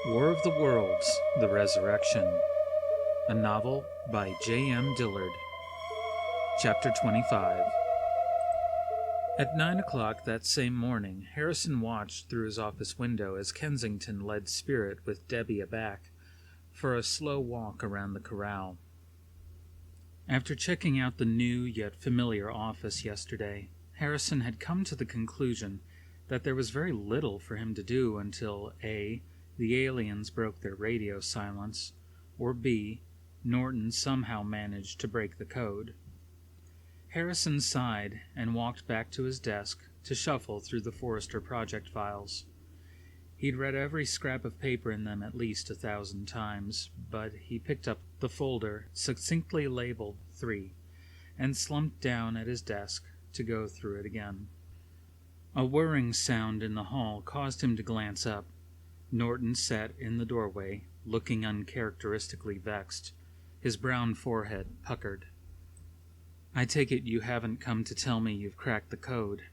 War of the Worlds, The Resurrection. A novel by J.M. Dillard. Chapter 25. At 9 o'clock that same morning, Harrison watched through his office window as Kensington led Spirit with Debbie aback for a slow walk around the corral. After checking out the new yet familiar office yesterday, Harrison had come to the conclusion that there was very little for him to do until A. the aliens broke their radio silence, or B. Norton somehow managed to break the code. Harrison sighed and walked back to his desk to shuffle through the Forrester project files. He'd read every scrap of paper in them at least 1,000 times, but he picked up the folder succinctly labeled 3 and slumped down at his desk to go through it again. A whirring sound in the hall caused him to glance up. Norton sat in the doorway, looking uncharacteristically vexed, his brown forehead puckered. "I take it you haven't come to tell me you've cracked the code."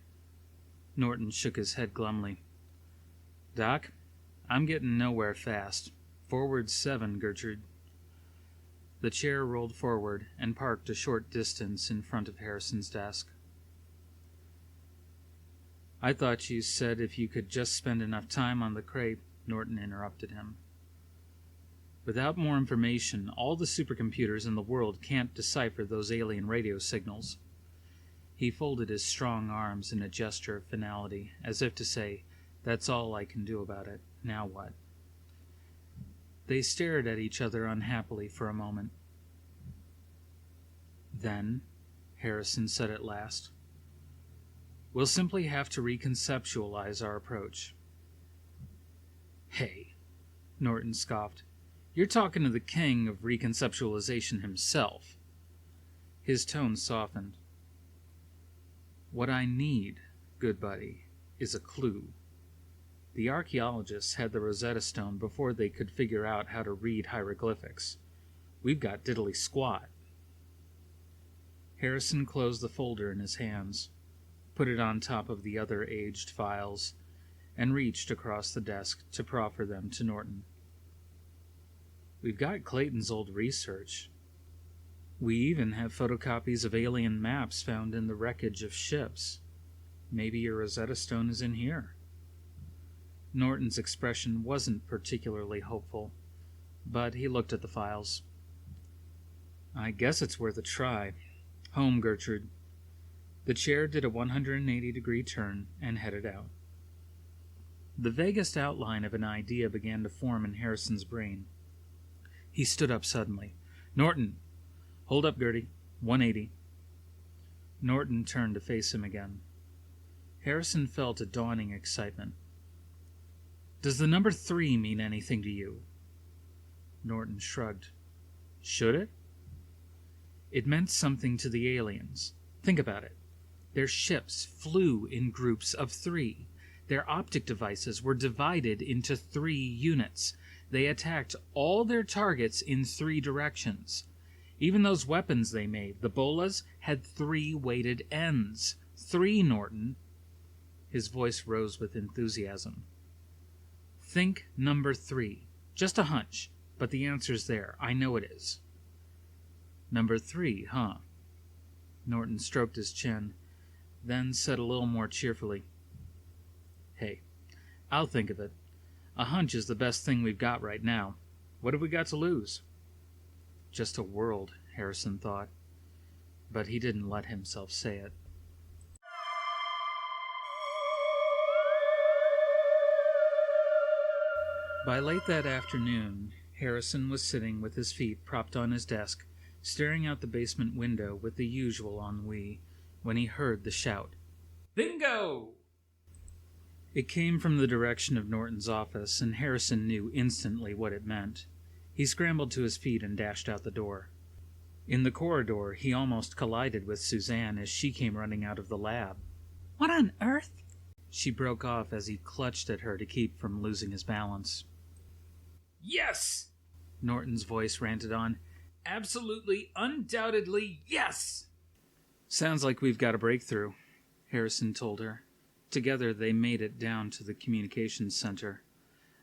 Norton shook his head glumly. "Doc, I'm getting nowhere fast. Forward 7, Gertrude." The chair rolled forward and parked a short distance in front of Harrison's desk. "I thought you said if you could just spend enough time on the Cray," Norton interrupted him. "Without more information, all the supercomputers in the world can't decipher those alien radio signals." He folded his strong arms in a gesture of finality, as if to say, "That's all I can do about it. Now what?" They stared at each other unhappily for a moment. "Then," Harrison said at last, "we'll simply have to reconceptualize our approach." "Hey," Norton scoffed, "you're talking to the king of reconceptualization himself." His tone softened. "What I need, good buddy, is a clue. The archaeologists had the Rosetta Stone before they could figure out how to read hieroglyphics. We've got diddly squat." Harrison closed the folder in his hands, put it on top of the other aged files, and reached across the desk to proffer them to Norton. "We've got Clayton's old research. We even have photocopies of alien maps found in the wreckage of ships. Maybe your Rosetta Stone is in here." Norton's expression wasn't particularly hopeful, but he looked at the files. "I guess it's worth a try. Home, Gertrude." The chair did a 180-degree turn and headed out. The vaguest outline of an idea began to form in Harrison's brain. He stood up suddenly. "Norton! Hold up, Gertie. 180. Norton turned to face him again. Harrison felt a dawning excitement. "Does the number 3 mean anything to you?" Norton shrugged. "Should it?" "It meant something to the aliens. Think about it. Their ships flew in groups of 3. Their optic devices were divided into 3 units. They attacked all their targets in 3 directions. Even those weapons they made, the bolas, had 3 weighted ends. 3, Norton." His voice rose with enthusiasm. "Think number 3. Just a hunch, but the answer's there. I know it is." "Number 3, huh?" Norton stroked his chin, then said a little more cheerfully, "Hey, I'll think of it. A hunch is the best thing we've got right now. What have we got to lose?" Just a world, Harrison thought, but he didn't let himself say it. By late that afternoon, Harrison was sitting with his feet propped on his desk, staring out the basement window with the usual ennui, when he heard the shout, "Bingo!" It came from the direction of Norton's office, and Harrison knew instantly what it meant. He scrambled to his feet and dashed out the door. In the corridor, he almost collided with Suzanne as she came running out of the lab. "What on earth?" She broke off as he clutched at her to keep from losing his balance. "Yes!" Norton's voice ranted on. "Absolutely, undoubtedly, yes!" "Sounds like we've got a breakthrough," Harrison told her. Together they made it down to the communications center.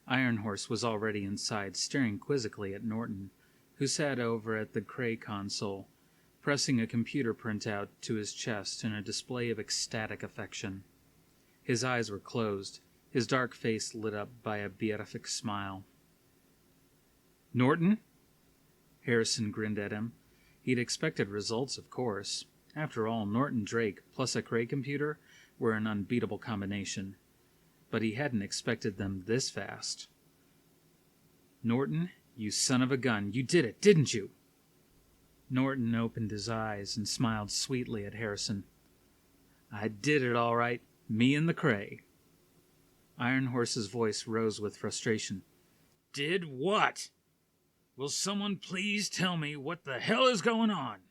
Iron Horse was already inside, staring quizzically at Norton, who sat over at the Cray console, pressing a computer printout to his chest in a display of ecstatic affection. His eyes were closed, his dark face lit up by a beatific smile. "Norton?" Harrison grinned at him. He'd expected results, of course. After all, Norton Drake plus a Cray computer were an unbeatable combination. But he hadn't expected them this fast. "Norton, you son of a gun, you did it, didn't you?" Norton opened his eyes and smiled sweetly at Harrison. "I did it all right, me and the Cray." Iron Horse's voice rose with frustration. "Did what? Will someone please tell me what the hell is going on?"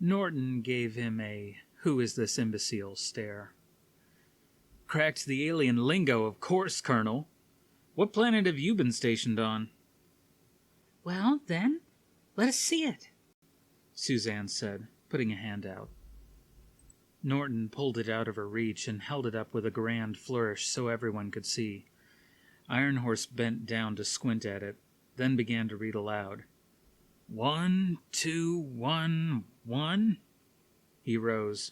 Norton gave him a "who is this imbecile" stare. "Cracked the alien lingo, of course, Colonel. What planet have you been stationed on?" "Well, then, let us see it," Suzanne said, putting a hand out. Norton pulled it out of her reach and held it up with a grand flourish so everyone could see. Iron Horse bent down to squint at it, then began to read aloud. 1, 2, 1, 1? He rose.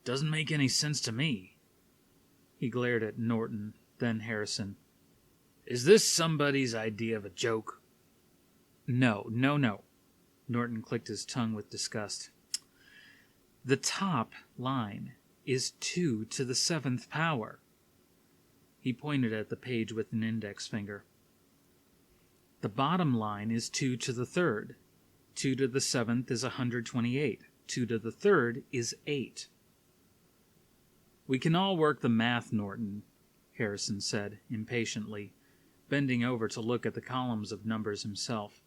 "Doesn't make any sense to me." He glared at Norton, then Harrison. "Is this somebody's idea of a joke?" No. Norton clicked his tongue with disgust. "The top line is 2 to the 7th power." He pointed at the page with an index finger. "The bottom line is 2 to the 3rd. 2 to the 7th is 128. 2 to the 3rd is 8. "We can all work the math, Norton," Harrison said, impatiently, bending over to look at the columns of numbers himself.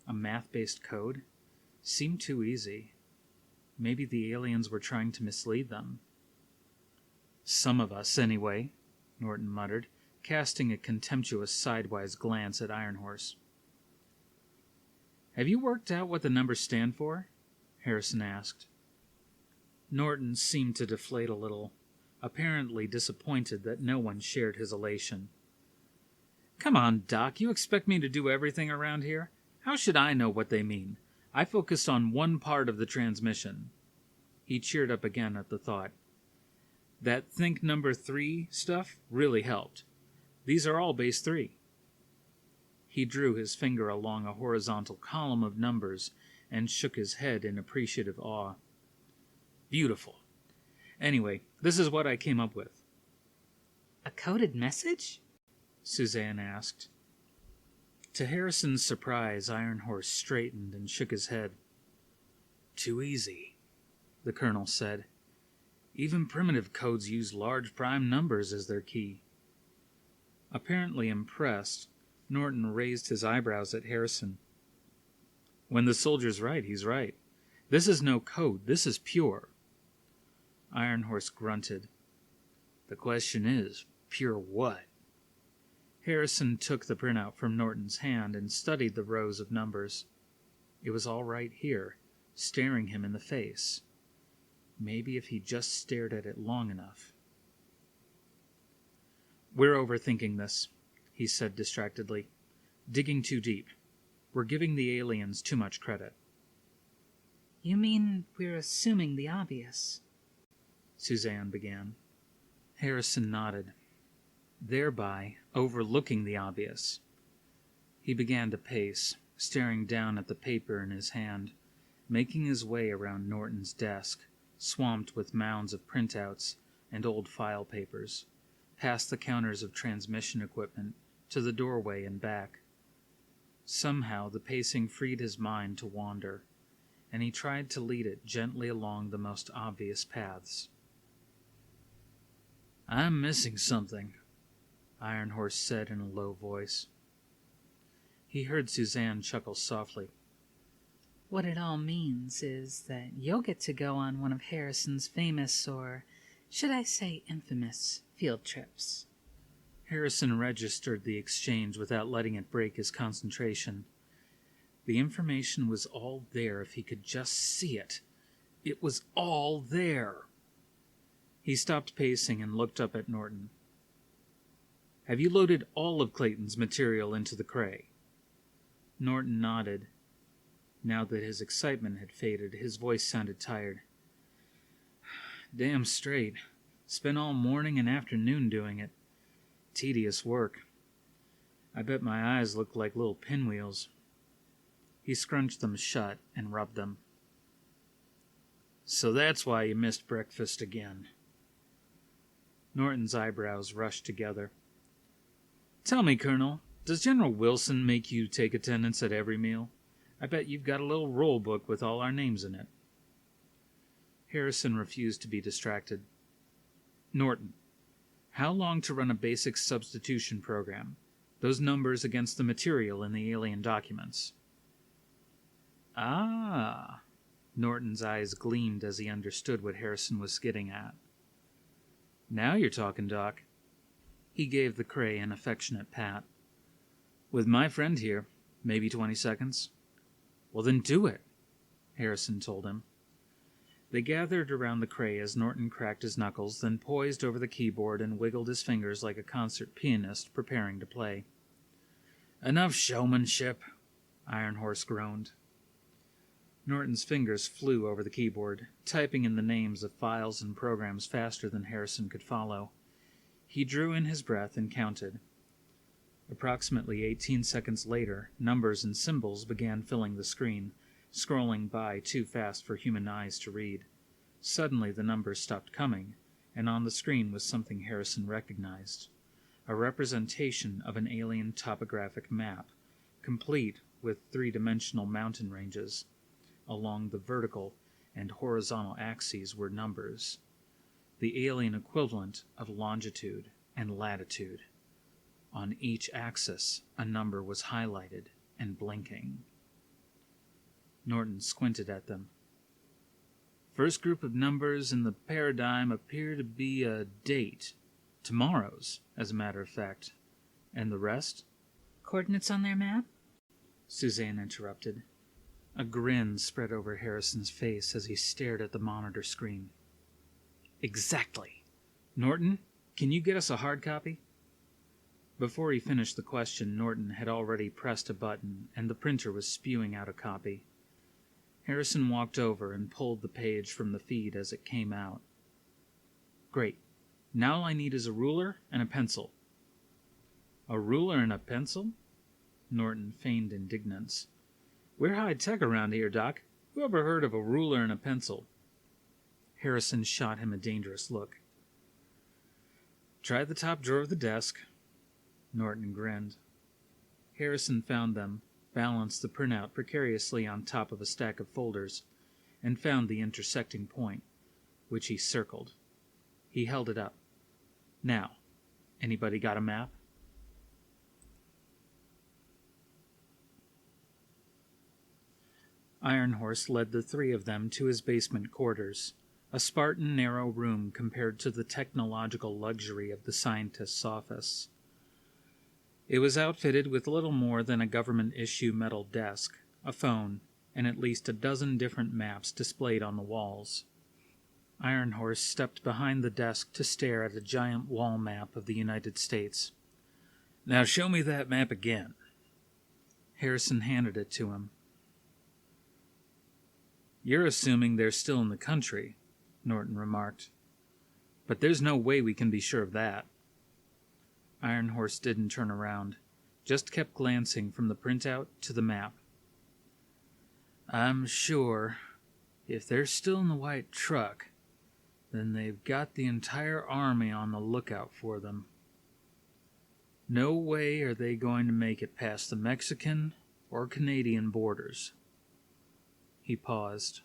A math-based code? Seemed too easy. Maybe the aliens were trying to mislead them. "Some of us, anyway," Norton muttered, casting a contemptuous sidewise glance at Iron Horse. "Have you worked out what the numbers stand for?" Harrison asked. Norton seemed to deflate a little, apparently disappointed that no one shared his elation. "Come on, Doc, you expect me to do everything around here? How should I know what they mean? I focused on one part of the transmission." He cheered up again at the thought. "That think number 3 stuff really helped. These are all base 3. He drew his finger along a horizontal column of numbers and shook his head in appreciative awe. "Beautiful. Anyway, this is what I came up with." "A coded message?" Suzanne asked. To Harrison's surprise, Iron Horse straightened and shook his head. "Too easy," the colonel said. "Even primitive codes use large prime numbers as their key." Apparently impressed, Norton raised his eyebrows at Harrison. "When the soldier's right, he's right. This is no code. This is pure." Iron Horse grunted. "The question is, pure what?" Harrison took the printout from Norton's hand and studied the rows of numbers. It was all right here, staring him in the face. Maybe if he just stared at it long enough. "We're overthinking this," he said distractedly. "Digging too deep. We're giving the aliens too much credit." "You mean we're assuming the obvious?" Suzanne began. Harrison nodded, thereby overlooking the obvious. He began to pace, staring down at the paper in his hand, making his way around Norton's desk, swamped with mounds of printouts and old file papers, past the counters of transmission equipment to the doorway and back. Somehow the pacing freed his mind to wander, and he tried to lead it gently along the most obvious paths. "I'm missing something," Iron Horse said in a low voice. He heard Suzanne chuckle softly. "What it all means is that you'll get to go on one of Harrison's famous, or should I say infamous, field trips." Harrison registered the exchange without letting it break his concentration. The information was all there if he could just see it. It was all there. He stopped pacing and looked up at Norton. Have you loaded all of Clayton's material into the Cray? Norton nodded. Now that his excitement had faded, his voice sounded tired. Damn straight. Spent all morning and afternoon doing it. Tedious work. I bet my eyes look like little pinwheels. He scrunched them shut and rubbed them. So that's why you missed breakfast again. Norton's eyebrows rushed together. Tell me, Colonel, does General Wilson make you take attendance at every meal? I bet you've got a little roll book with all our names in it. Harrison refused to be distracted. Norton, how long to run a basic substitution program? Those numbers against the material in the alien documents. Ah, Norton's eyes gleamed as he understood what Harrison was getting at. Now you're talking, Doc. He gave the Cray an affectionate pat. With my friend here, maybe 20 seconds. Well, then do it, Harrison told him. They gathered around the Cray as Norton cracked his knuckles, then poised over the keyboard and wiggled his fingers like a concert pianist preparing to play. Enough showmanship, Iron Horse groaned. Norton's fingers flew over the keyboard, typing in the names of files and programs faster than Harrison could follow. He drew in his breath and counted. Approximately 18 seconds later, numbers and symbols began filling the screen, scrolling by too fast for human eyes to read. Suddenly the numbers stopped coming, and on the screen was something Harrison recognized. A representation of an alien topographic map, complete with three-dimensional mountain ranges. Along the vertical and horizontal axes were numbers, the alien equivalent of longitude and latitude. On each axis, a number was highlighted and blinking. Norton squinted at them. First group of numbers in the paradigm appear to be a date. Tomorrow's, as a matter of fact. And the rest? Coordinates on their map? Suzanne interrupted. A grin spread over Harrison's face as he stared at the monitor screen. Exactly. Norton, can you get us a hard copy? Before he finished the question, Norton had already pressed a button, and the printer was spewing out a copy. Harrison walked over and pulled the page from the feed as it came out. Great. Now all I need is a ruler and a pencil. A ruler and a pencil? Norton feigned indignance. We're high-tech around here, Doc. Who ever heard of a ruler and a pencil? Harrison shot him a dangerous look. Try the top drawer of the desk. Norton grinned. Harrison found them, balanced the printout precariously on top of a stack of folders, and found the intersecting point, which he circled. He held it up. Now, anybody got a map? Iron Horse led the three of them to his basement quarters, a Spartan narrow room compared to the technological luxury of the scientist's office. It was outfitted with little more than a government-issue metal desk, a phone, and at least a dozen different maps displayed on the walls. Iron Horse stepped behind the desk to stare at a giant wall map of the United States. Now show me that map again. Harrison handed it to him. You're assuming they're still in the country, Norton remarked. But there's no way we can be sure of that. Iron Horse didn't turn around, just kept glancing from the printout to the map. I'm sure if they're still in the white truck, then they've got the entire army on the lookout for them. No way are they going to make it past the Mexican or Canadian borders. He paused.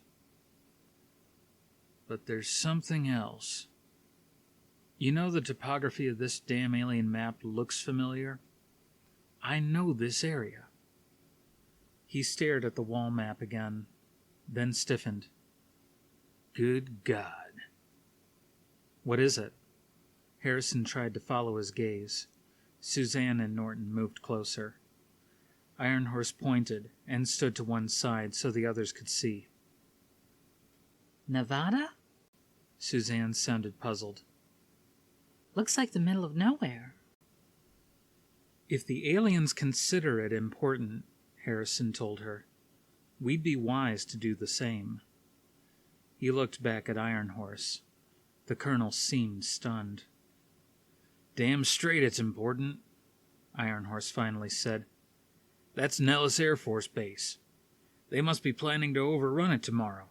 But there's something else. You know the topography of this damn alien map looks familiar? I know this area. He stared at the wall map again, then stiffened. Good God. What is it? Harrison tried to follow his gaze. Suzanne and Norton moved closer. Iron Horse pointed and stood to one side so the others could see. Nevada? Suzanne sounded puzzled. Looks like the middle of nowhere. If the aliens consider it important, Harrison told her, we'd be wise to do the same. He looked back at Iron Horse. The colonel seemed stunned. Damn straight it's important, Iron Horse finally said. That's Nellis Air Force Base. They must be planning to overrun it tomorrow.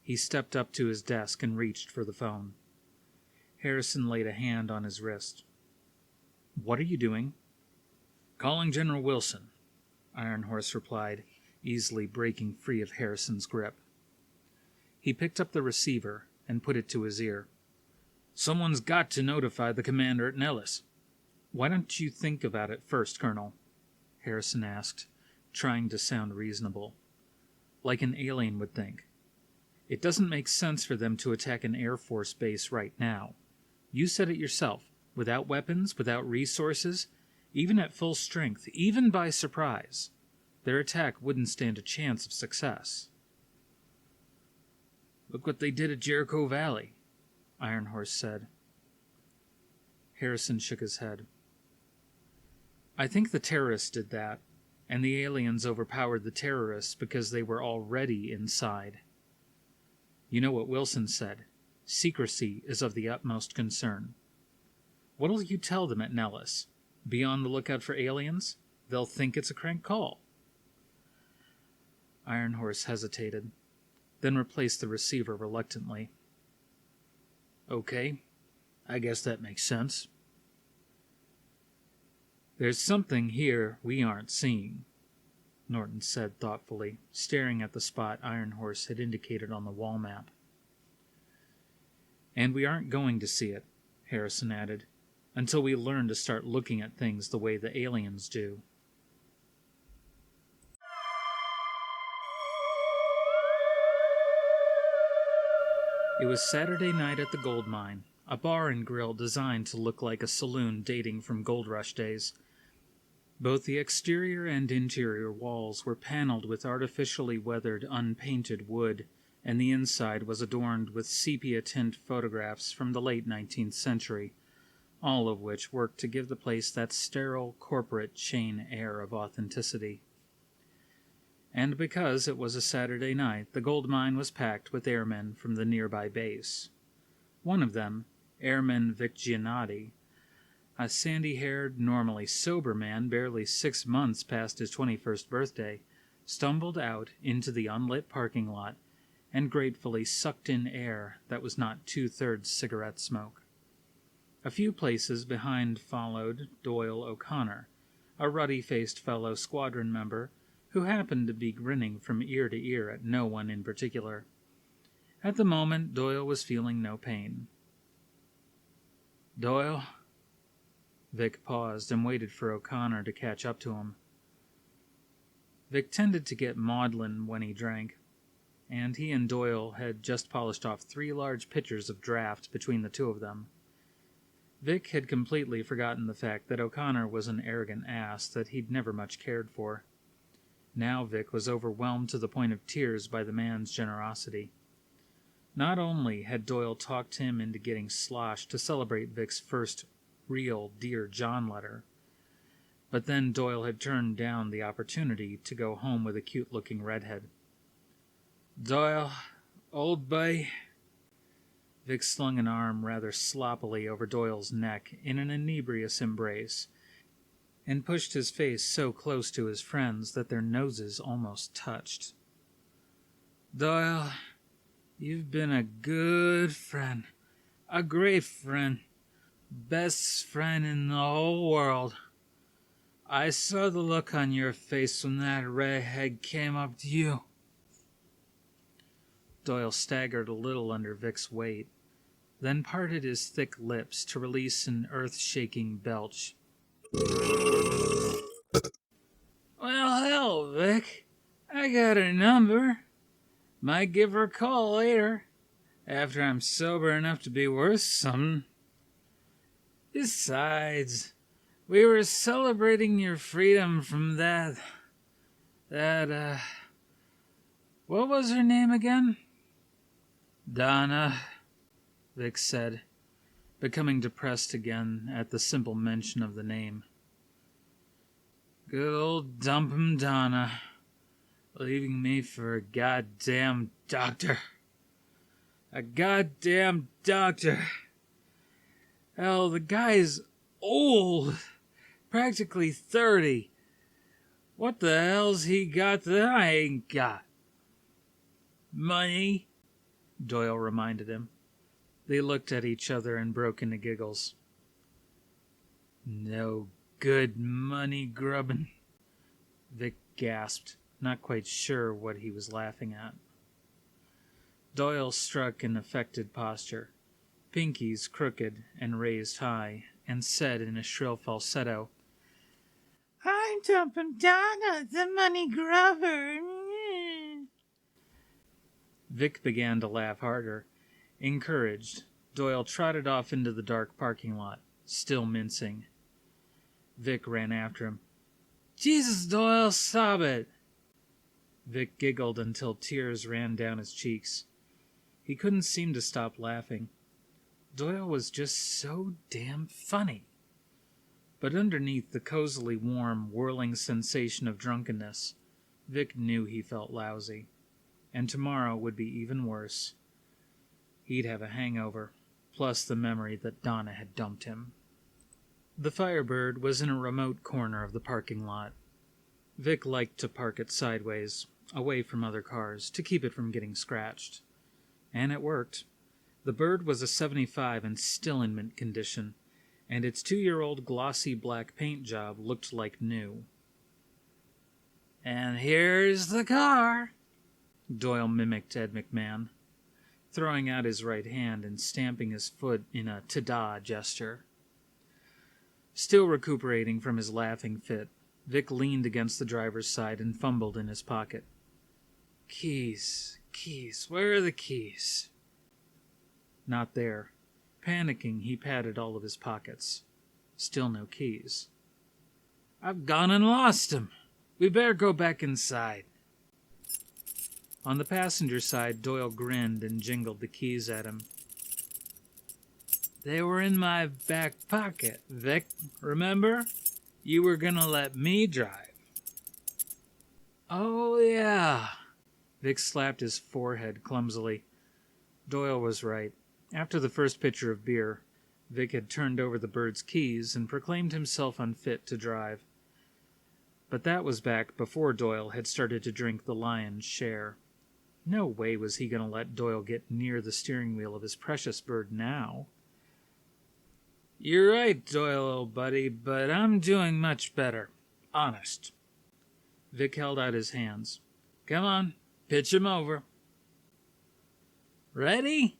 He stepped up to his desk and reached for the phone. Harrison laid a hand on his wrist. What are you doing? Calling General Wilson, Iron Horse replied, easily breaking free of Harrison's grip. He picked up the receiver and put it to his ear. Someone's got to notify the commander at Nellis. Why don't you think about it first, Colonel? Harrison asked, trying to sound reasonable. Like an alien would think. It doesn't make sense for them to attack an Air Force base right now. You said it yourself. Without weapons, without resources, even at full strength, even by surprise, their attack wouldn't stand a chance of success. Look what they did at Jericho Valley, Iron Horse said. Harrison shook his head. I think the terrorists did that, and the aliens overpowered the terrorists because they were already inside. You know what Wilson said. Secrecy is of the utmost concern. What'll you tell them at Nellis? Be on the lookout for aliens? They'll think it's a crank call. Iron Horse hesitated, then replaced the receiver reluctantly. Okay, I guess that makes sense. There's something here we aren't seeing, Norton said thoughtfully, staring at the spot Iron Horse had indicated on the wall map. And we aren't going to see it, Harrison added, until we learn to start looking at things the way the aliens do. It was Saturday night at the gold mine, a bar and grill designed to look like a saloon dating from gold rush days. Both the exterior and interior walls were paneled with artificially weathered, unpainted wood, and the inside was adorned with sepia-tint photographs from the late 19th century, all of which worked to give the place that sterile, corporate chain air of authenticity. And because it was a Saturday night, the gold mine was packed with airmen from the nearby base. One of them, Airman Vic Giannotti, a sandy-haired, normally sober man barely 6 months past his 21st birthday, stumbled out into the unlit parking lot and gratefully sucked in air that was not 2/3 cigarette smoke. A few places behind followed Doyle O'Connor, a ruddy-faced fellow squadron member who happened to be grinning from ear to ear at no one in particular. At the moment, Doyle was feeling no pain. Doyle? Vic paused and waited for O'Connor to catch up to him. Vic tended to get maudlin when he drank, and he and Doyle had just polished off 3 large pitchers of draft between the two of them. Vic had completely forgotten the fact that O'Connor was an arrogant ass that he'd never much cared for. Now Vic was overwhelmed to the point of tears by the man's generosity. Not only had Doyle talked him into getting sloshed to celebrate Vic's first real Dear John letter, but then Doyle had turned down the opportunity to go home with a cute-looking redhead. Doyle, old boy. Vic slung an arm rather sloppily over Doyle's neck in an inebrious embrace, and pushed his face so close to his friend's that their noses almost touched. Doyle, you've been a good friend, a great friend, best friend in the whole world. I saw the look on your face when that redhead came up to you. Doyle staggered a little under Vic's weight, then parted his thick lips to release an earth-shaking belch. Well, hell, Vic. I got her number. Might give her a call later, after I'm sober enough to be worth something. Besides, we were celebrating your freedom from that, what was her name again? Donna, Vic said, becoming depressed again at the simple mention of the name. Good old Dumpum Donna, leaving me for a goddamn doctor. A goddamn doctor. Hell, the guy's old. Practically 30. What the hell's he got that I ain't got? Money, Doyle reminded him. They looked at each other and broke into giggles. No good money grubbin', Vic gasped, not quite sure what he was laughing at. Doyle struck an affected posture, pinkies crooked and raised high, and said in a shrill falsetto, I'm Dumpum Donna, the money grubber. Vic began to laugh harder. Encouraged, Doyle trotted off into the dark parking lot, still mincing. Vic ran after him. Jesus, Doyle, stop it! Vic giggled until tears ran down his cheeks. He couldn't seem to stop laughing. Doyle was just so damn funny. But underneath the cozily warm, whirling sensation of drunkenness, Vic knew he felt lousy. And tomorrow would be even worse. He'd have a hangover, plus the memory that Donna had dumped him. The Firebird was in a remote corner of the parking lot. Vic liked to park it sideways, away from other cars, to keep it from getting scratched. And it worked. The bird was a 75 and still in mint condition, and its 2-year-old glossy black paint job looked like new. And here's the car, Doyle mimicked Ed McMahon, throwing out his right hand and stamping his foot in a ta-da gesture. Still recuperating from his laughing fit, Vic leaned against the driver's side and fumbled in his pocket. Keys, where are the keys? Not there. Panicking, he patted all of his pockets. Still no keys. I've gone and lost 'em. We better go back inside. On the passenger side, Doyle grinned and jingled the keys at him. They were in my back pocket, Vic. Remember? You were gonna let me drive. Oh, yeah. Vic slapped his forehead clumsily. Doyle was right. After the first pitcher of beer, Vic had turned over the bird's keys and proclaimed himself unfit to drive. But that was back before Doyle had started to drink the lion's share. No way was he going to let Doyle get near the steering wheel of his precious bird now. You're right, Doyle, old buddy, but I'm doing much better. Honest. Vic held out his hands. Come on, pitch him over. Ready?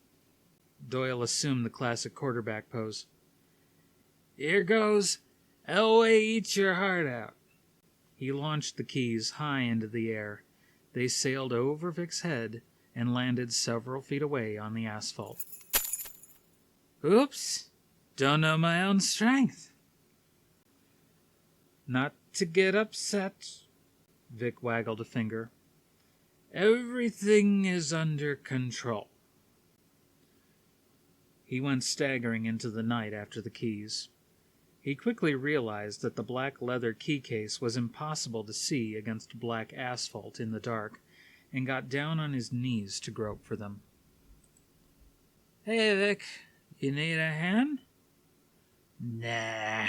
Doyle assumed the classic quarterback pose. Here goes. Elway, eat your heart out. He launched the keys high into the air. They sailed over Vic's head and landed several feet away on the asphalt. Oops! Don't know my own strength. Not to get upset, Vic waggled a finger. Everything is under control. He went staggering into the night after the keys. He quickly realized that the black leather key case was impossible to see against black asphalt in the dark, and got down on his knees to grope for them. Hey, Vic, you need a hand? Nah.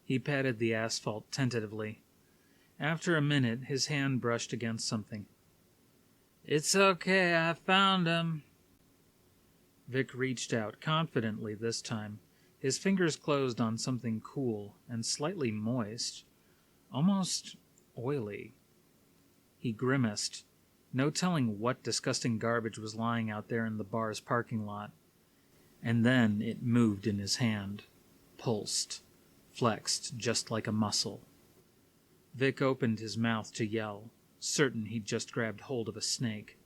He patted the asphalt tentatively. After a minute, his hand brushed against something. It's okay, I found him. Vic reached out confidently this time. His fingers closed on something cool and slightly moist, almost oily. He grimaced, no telling what disgusting garbage was lying out there in the bar's parking lot. And then it moved in his hand, pulsed, flexed just like a muscle. Vic opened his mouth to yell, certain he'd just grabbed hold of a snake,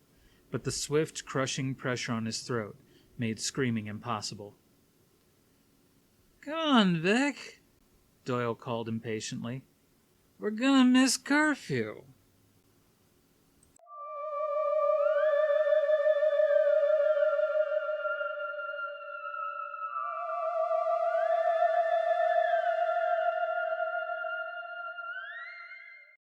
but the swift, crushing pressure on his throat made screaming impossible. Come on, Vic, Doyle called impatiently. We're gonna miss curfew.